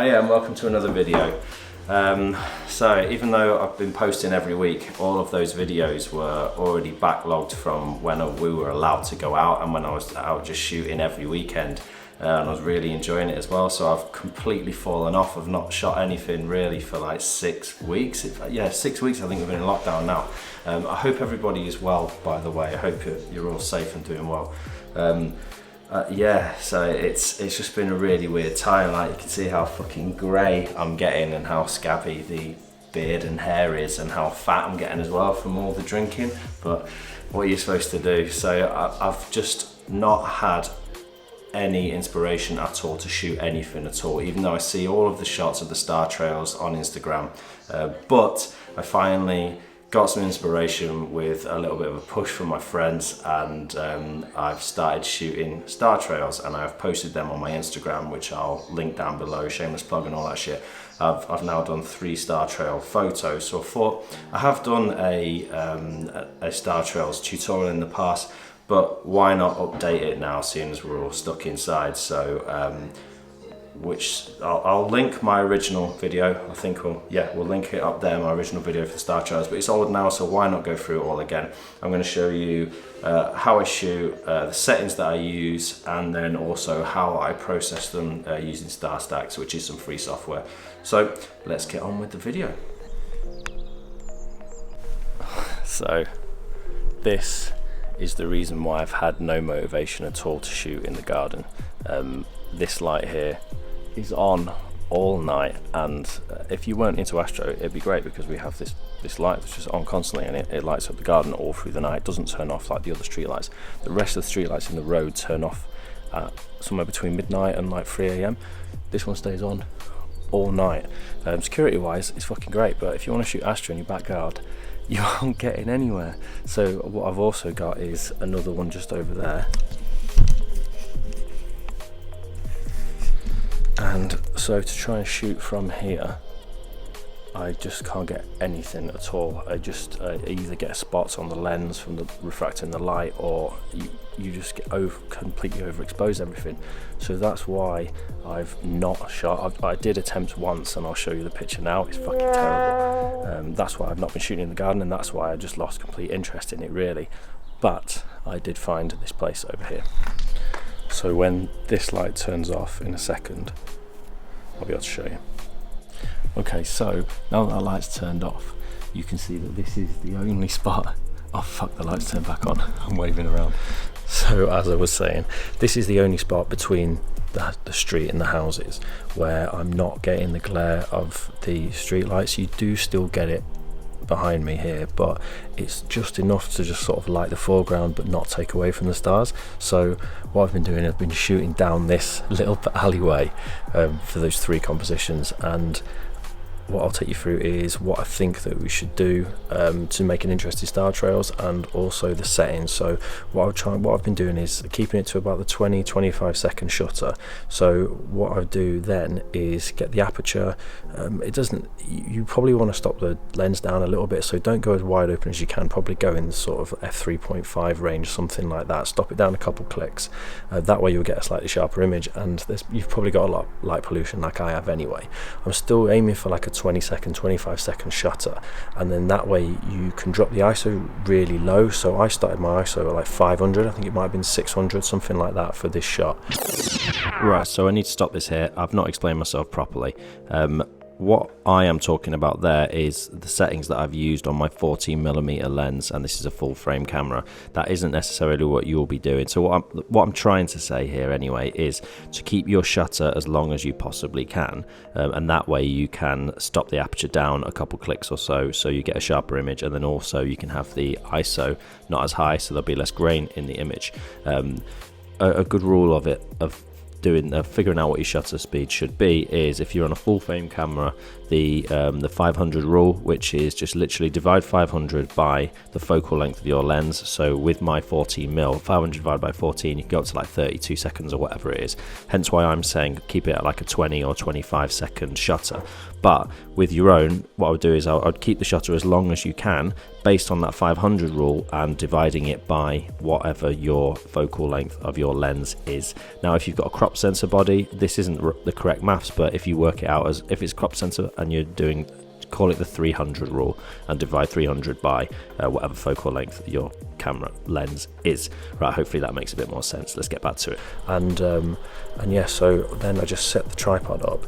Hiya and welcome to another video. So even though I've been posting every week, all of those videos were already backlogged from when we were allowed to go out and when I was out just shooting every weekend. And I was really enjoying it as well, so I've completely fallen off. I've not shot anything really for like 6 weeks. Yeah, 6 weeks. I think we've been in lockdown now. I hope everybody is well, by the way. I hope you're all safe and doing well. Yeah, so it's just been a really weird time. Like, you can see how fucking grey I'm getting and how scabby the beard and hair is and how fat I'm getting as well from all the drinking. But what are you supposed to do? So I've just not had any inspiration at all to shoot anything at all, even though I see all of the shots of the star trails on Instagram. But I finally got some inspiration with a little bit of a push from my friends, and I've started shooting star trails and I've posted them on my Instagram, which I'll link down below, shameless plug and all that shit. I've now done 3 star trail photos. So I thought, I have done a star trails tutorial in the past, but why not update it now, seeing as we're all stuck inside? So which I'll link my original video. I think we'll link it up there, my original video for the star trails, but it's old now, so why not go through it all again? I'm going to show you how I shoot, the settings that I use, and then also how I process them using Star Stacks, which is some free software. So let's get on with the video. So this is the reason why I've had no motivation at all to shoot in the garden. This light here is on all night, and if you weren't into astro, it'd be great because we have this light that's just on constantly, and it lights up the garden all through the night. It doesn't turn off like the other street lights. The rest of the street lights in the road turn off at somewhere between midnight and like 3 AM. This one stays on all night. Security wise, it's fucking great, but if you want to shoot astro in your backyard, you aren't getting anywhere. So what I've also got is another one just over there. And so to try and shoot from here, I just can't get anything at all. I either get spots on the lens from the refracting the light, or you just get completely overexpose everything. So that's why I've not shot. I did attempt once, and I'll show you the picture now. It's fucking terrible. That's why I've not been shooting in the garden, and that's why I just lost complete interest in it, really. But I did find this place over here. So when this light turns off in a second, I'll be able to show you. Okay, so now that light's turned off, you can see that this is the only spot. Oh fuck, the light's turned back on. I'm waving around. So as I was saying, this is the only spot between the street and the houses where I'm not getting the glare of the street lights. You do still get it behind me here, but it's just enough to just sort of light the foreground but not take away from the stars. So what I've been doing, I've been shooting down this little alleyway for those 3 compositions, and what I'll take you through is what I think that we should do to make an interesting star trails, and also the settings. So what I've been doing is keeping it to about the 20-25 second shutter. So what I do then is get the aperture. You probably want to stop the lens down a little bit, so don't go as wide open as you can. Probably go in sort of f3.5 range, something like that. Stop it down a couple clicks. That way you'll get a slightly sharper image, and you've probably got a lot of light pollution like I have anyway. I'm still aiming for like a 25 second shutter, and then that way you can drop the ISO really low. So I started my ISO at like 500, I think it might have been 600, something like that for this shot. Right, so I need to stop this here. I've not explained myself properly. What I am talking about there is the settings that I've used on my 14mm lens, and this is a full frame camera. That isn't necessarily what you'll be doing. So what I'm trying to say here anyway is to keep your shutter as long as you possibly can, and that way you can stop the aperture down a couple clicks or so you get a sharper image, and then also you can have the ISO not as high, so there'll be less grain in the image. A good rule of figuring out what your shutter speed should be is, if you're on a full frame camera, the 500 rule, which is just literally divide 500 by the focal length of your lens. So with my 14mm, 500 divided by 14, you can go up to like 32 seconds or whatever it is. Hence why I'm saying keep it at like a 20 or 25 second shutter. But with your own, what I would do is I'd keep the shutter as long as you can based on that 500 rule and dividing it by whatever your focal length of your lens is. Now if you've got a crop crop sensor body. This isn't the correct maths, but if you work it out as if it's crop sensor and you're doing, call it the 300 rule and divide 300 by whatever focal length your camera lens is. Right, hopefully that makes a bit more sense. Let's get back to it. And yeah, so then I just set the tripod up,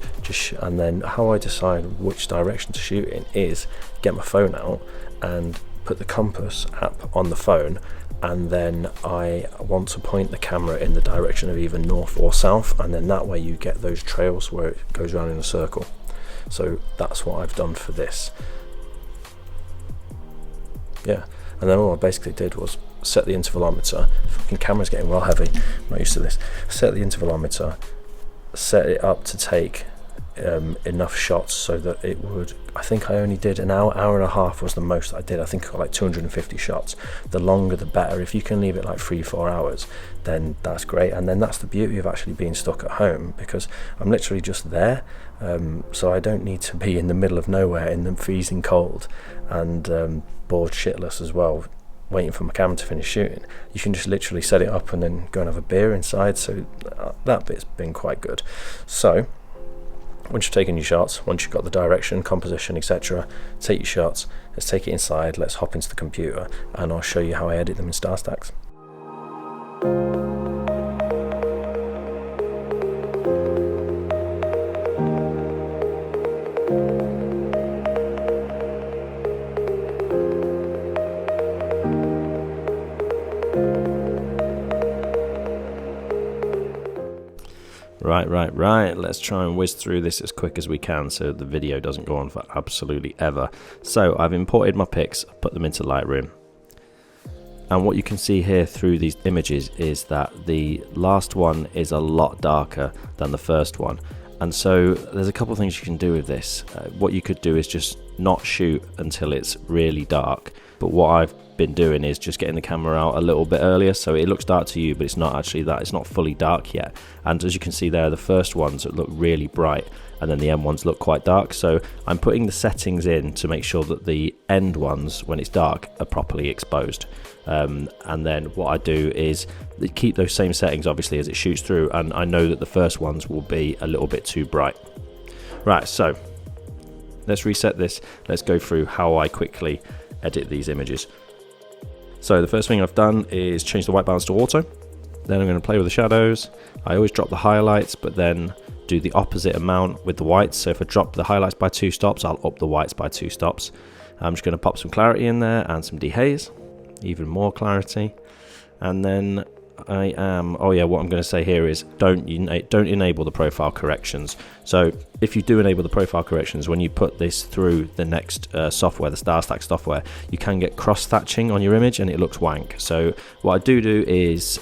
and then how I decide which direction to shoot in is get my phone out and put the compass app on the phone, and then I want to point the camera in the direction of either north or south, and then that way you get those trails where it goes around in a circle. So that's what I've done for this. Yeah, and then all I basically did was set the intervalometer. Fucking camera's getting well heavy, I'm not used to this. Set the intervalometer, set it up to take enough shots so that it would, I think I only did an hour and a half was the most I did. I think I got like 250 shots. The longer the better. If you can leave it like 3-4 hours, then that's great. And then that's the beauty of actually being stuck at home, because I'm literally just there, so I don't need to be in the middle of nowhere in the freezing cold and bored shitless as well, waiting for my camera to finish shooting. You can just literally set it up and then go and have a beer inside, so that bit's been quite good. So once you've taken your shots, once you've got the direction, composition, etc., take your shots, let's take it inside, let's hop into the computer, and I'll show you how I edit them in StarStax. Right, let's try and whiz through this as quick as we can so the video doesn't go on for absolutely ever. So I've imported my pics, put them into Lightroom, and what you can see here through these images is that the last one is a lot darker than the first one, and so there's a couple of things you can do with this. What you could do is just not shoot until it's really dark, but what I've been doing is just getting the camera out a little bit earlier so it looks dark to you, but it's not actually that, it's not fully dark yet. And as you can see there, the first ones look really bright and then the end ones look quite dark, so I'm putting the settings in to make sure that the end ones, when it's dark, are properly exposed. And then what I do is keep those same settings obviously as it shoots through, and I know that the first ones will be a little bit too bright. Right, so let's reset this. Let's go through how I quickly edit these images. So the first thing I've done is change the white balance to auto. Then I'm going to play with the shadows. I always drop the highlights, but then do the opposite amount with the whites. So if I drop the highlights by 2 stops, I'll up the whites by 2 stops. I'm just going to pop some clarity in there and some dehaze, even more clarity. And then what I'm going to say here is don't enable the profile corrections. So if you do enable the profile corrections, when you put this through the next software, the StarStax software, you can get cross thatching on your image and it looks wank. So what I do is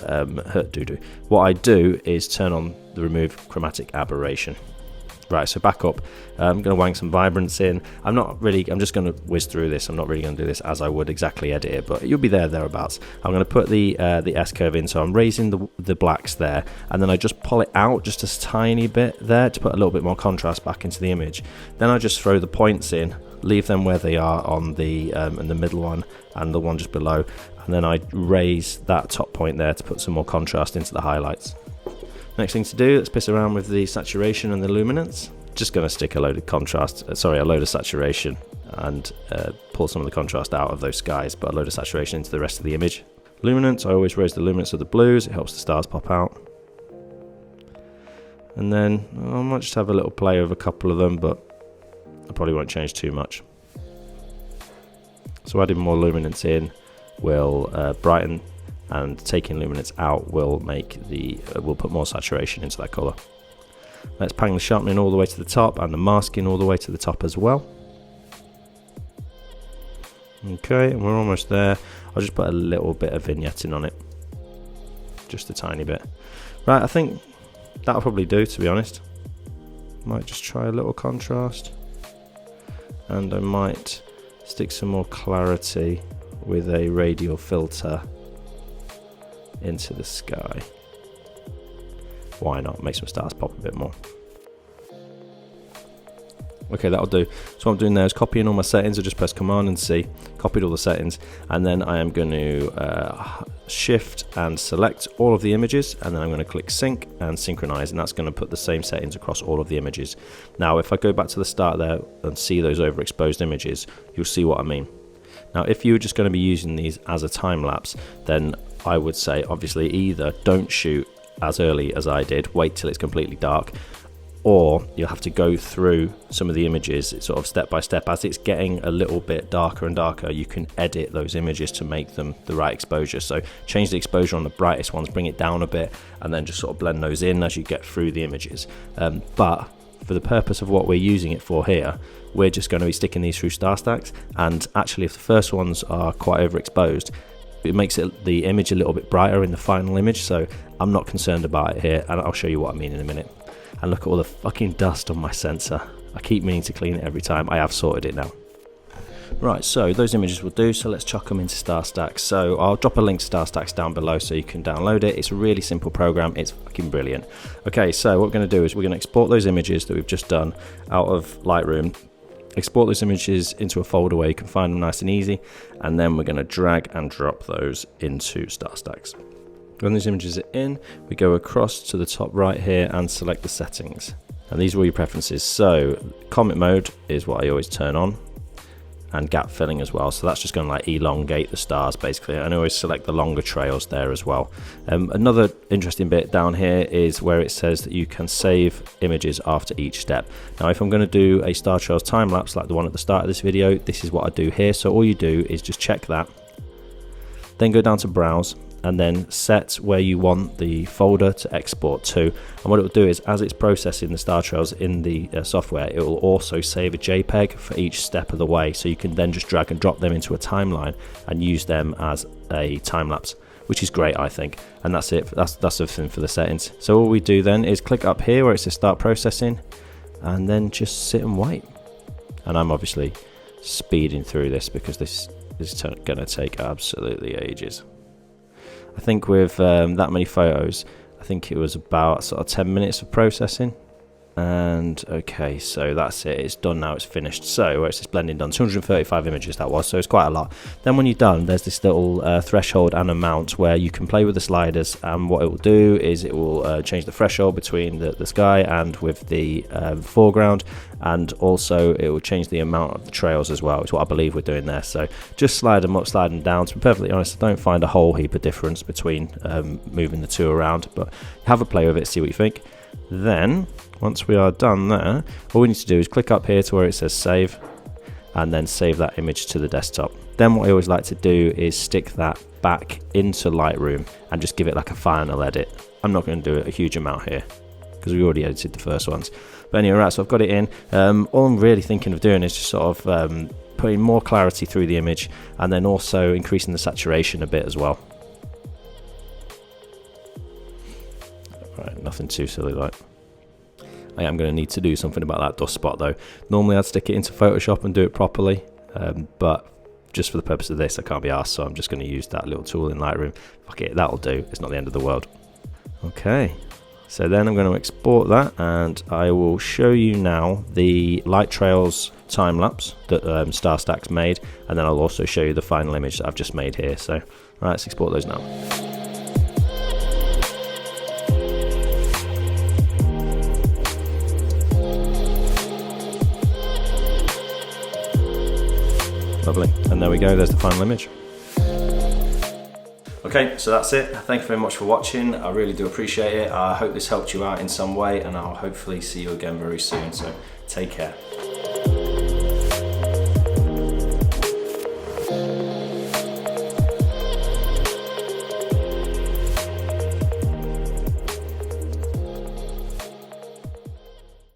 turn on the remove chromatic aberration. Right, so back up. I'm going to wang some vibrance in. I'm just going to whiz through this. I'm not really going to do this as I would exactly edit it, but you'll be thereabouts. I'm going to put the S-curve in, so I'm raising the blacks there, and then I just pull it out just a tiny bit there to put a little bit more contrast back into the image. Then I just throw the points in, leave them where they are on the in the middle one and the one just below, and then I raise that top point there to put some more contrast into the highlights. Next thing to do, let's piss around with the saturation and the luminance. Just going to stick a load of saturation and pull some of the contrast out of those skies, but a load of saturation into the rest of the image. Luminance, I always raise the luminance of the blues, it helps the stars pop out. And then I might just have a little play with a couple of them, but I probably won't change too much. So adding more luminance in will brighten, and taking luminance out will put more saturation into that colour. Let's pang the sharpening all the way to the top and the masking all the way to the top as well. Okay, and we're almost there. I'll just put a little bit of vignetting on it, just a tiny bit. Right, I think that'll probably do, to be honest. Might just try a little contrast, and I might stick some more clarity with a radial filter into the sky. Why not? Make some stars pop a bit more. Okay, that'll do. So what I'm doing there is copying all my settings. I just press Command and C, copied all the settings, and then I am going to shift and select all of the images, and then I'm going to click sync and synchronize, and that's going to put the same settings across all of the images. Now if I go back to the start there and see those overexposed images, you'll see what I mean. Now if you were just going to be using these as a time lapse, then I would say obviously either don't shoot as early as I did, wait till it's completely dark, or you'll have to go through some of the images sort of step by step. As it's getting a little bit darker and darker, you can edit those images to make them the right exposure. So change the exposure on the brightest ones, bring it down a bit, and then just sort of blend those in as you get through the images. But for the purpose of what we're using it for here, we're just going to be sticking these through star stacks, and actually if the first ones are quite overexposed, it makes the image a little bit brighter in the final image, so I'm not concerned about it here, and I'll show you what I mean in a minute. And look at all the fucking dust on my sensor. I keep meaning to clean it every time. I have sorted it now. Right, so those images will do, so let's chuck them into Star Stacks. So I'll drop a link to Star Stacks down below so you can download it. It's a really simple program, it's fucking brilliant. Okay, so what we're going to do is we're going to export those images that we've just done out of Lightroom, export those images into a folder where you can find them nice and easy, and then we're going to drag and drop those into Star Stacks. When these images are in, we go across to the top right here and select the settings. And these are all your preferences. So comet mode is what I always turn on, and gap filling as well. So that's just going to like elongate the stars basically. And I always select the longer trails there as well. Another interesting bit down here is where it says that you can save images after each step. Now if I'm going to do a star trails time lapse like the one at the start of this video, this is what I do here. So all you do is just check that, then go down to browse, and then set where you want the folder to export to. And what it will do is, as it's processing the star trails in the software, it will also save a JPEG for each step of the way, so you can then just drag and drop them into a timeline and use them as a time lapse, which is great, I think. And that's it. That's everything for the settings. So all we do then is click up here where it says start processing, and then just sit and wait. And I'm obviously speeding through this because this is going to take absolutely ages. I think with that many photos, I think it was about sort of 10 minutes of processing. And okay, so that's it, it's done now, it's finished. So where it's just blending done, 235 images that was, so it's quite a lot. Then when you're done, there's this little threshold and amount where you can play with the sliders, and what it will do is it will change the threshold between the sky and with the foreground, and also it will change the amount of the trails as well, is what I believe we're doing there. So just slide them up, slide them down. To be perfectly honest, I don't find a whole heap of difference between moving the two around, but have a play with it, see what you think. Then once we are done there, all we need to do is click up here to where it says save, and then save that image to the desktop. Then what I always like to do is stick that back into Lightroom and just give it like a final edit. I'm not going to do a huge amount here because we already edited the first ones. But anyway, right, so I've got it in. All I'm really thinking of doing is just sort of putting more clarity through the image, and then also increasing the saturation a bit as well. Right, nothing too silly like. I am going to need to do something about that dust spot though. Normally I'd stick it into Photoshop and do it properly, but just for the purpose of this I can't be arsed, so I'm just going to use that little tool in Lightroom. Fuck it, that'll do, it's not the end of the world. Okay, so then I'm going to export that, and I will show you now the light trails time lapse that Star Stacks made, and then I'll also show you the final image that I've just made here. So right, let's export those now. Lovely, and there we go, there's the final image. Okay, so that's it. Thank you very much for watching. I really do appreciate it. I hope this helped you out in some way, and I'll hopefully see you again very soon. So take care.